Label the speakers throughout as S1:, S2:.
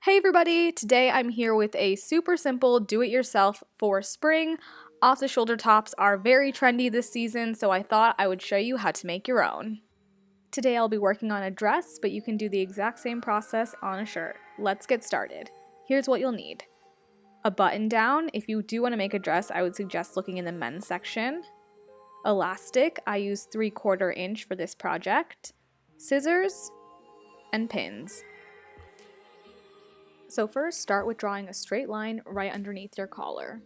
S1: Hey everybody! Today I'm here with a super simple do-it-yourself for spring. Off-the-shoulder tops are very trendy this season, so I thought I would show you how to make your own. Today I'll be working on a dress, but you can do the exact same process on a shirt. Let's get started. Here's what you'll need. A button down. If you do want to make a dress, I would suggest looking in the men's section. Elastic. I use 3/4 inch for this project. Scissors and pins. So first, start with drawing a straight line right underneath your collar.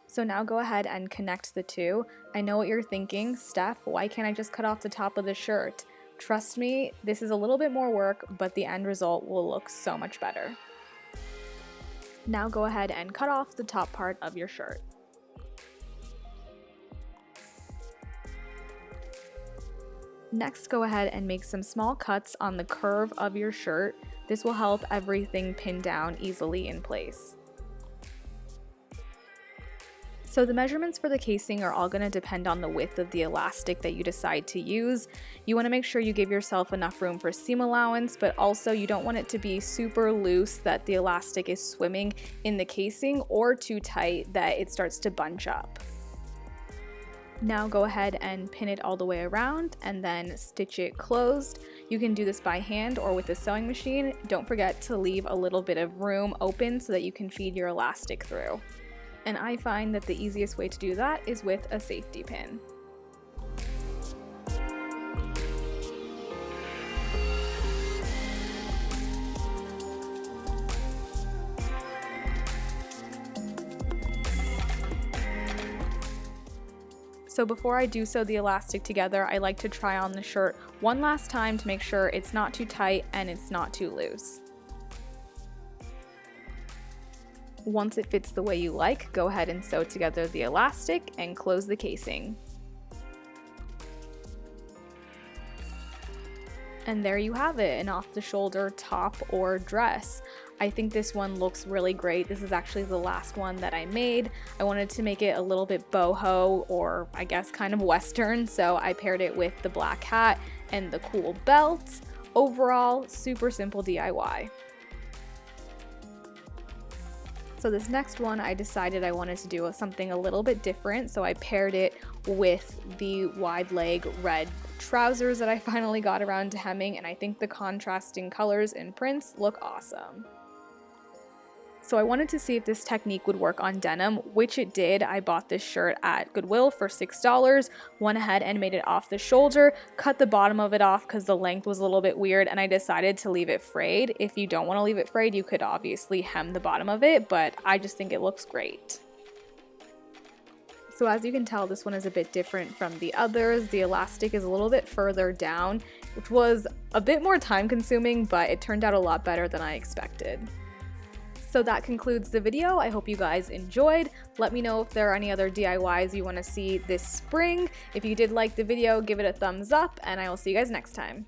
S1: So now go ahead and connect the two. I know what you're thinking, Steph, why can't I just cut off the top of the shirt? Trust me, this is a little bit more work, but the end result will look so much better. Now go ahead and cut off the top part of your shirt. Next, go ahead and make some small cuts on the curve of your shirt. This will help everything pin down easily in place. So the measurements for the casing are all going to depend on the width of the elastic that you decide to use. You want to make sure you give yourself enough room for seam allowance, but also you don't want it to be super loose that the elastic is swimming in the casing or too tight that it starts to bunch up. Now go ahead and pin it all the way around and then stitch it closed. You can do this by hand or with a sewing machine. Don't forget to leave a little bit of room open so that you can feed your elastic through. And I find that the easiest way to do that is with a safety pin. So before I do sew the elastic together, I like to try on the shirt one last time to make sure it's not too tight and it's not too loose. Once it fits the way you like, go ahead and sew together the elastic and close the casing. And there you have it, an off-the-shoulder top or dress. I think this one looks really great. This is actually the last one that I made. I wanted to make it a little bit boho, or I guess kind of Western, so I paired it with the black hat and the cool belt. Overall, super simple DIY. So this next one, I decided I wanted to do something a little bit different, so I paired it with the wide leg red trousers that I finally got around to hemming, and I think the contrasting colors and prints look awesome. So I wanted to see if this technique would work on denim, which it did. I bought this shirt at Goodwill for $6, went ahead and made it off the shoulder, cut the bottom of it off because the length was a little bit weird, and I decided to leave it frayed. If you don't want to leave it frayed, you could obviously hem the bottom of it, but I just think it looks great. So as you can tell, this one is a bit different from the others. The elastic is a little bit further down, which was a bit more time consuming, but it turned out a lot better than I expected. So that concludes the video. I hope you guys enjoyed. Let me know if there are any other DIYs you want to see this spring. If you did like the video, give it a thumbs up, and I will see you guys next time.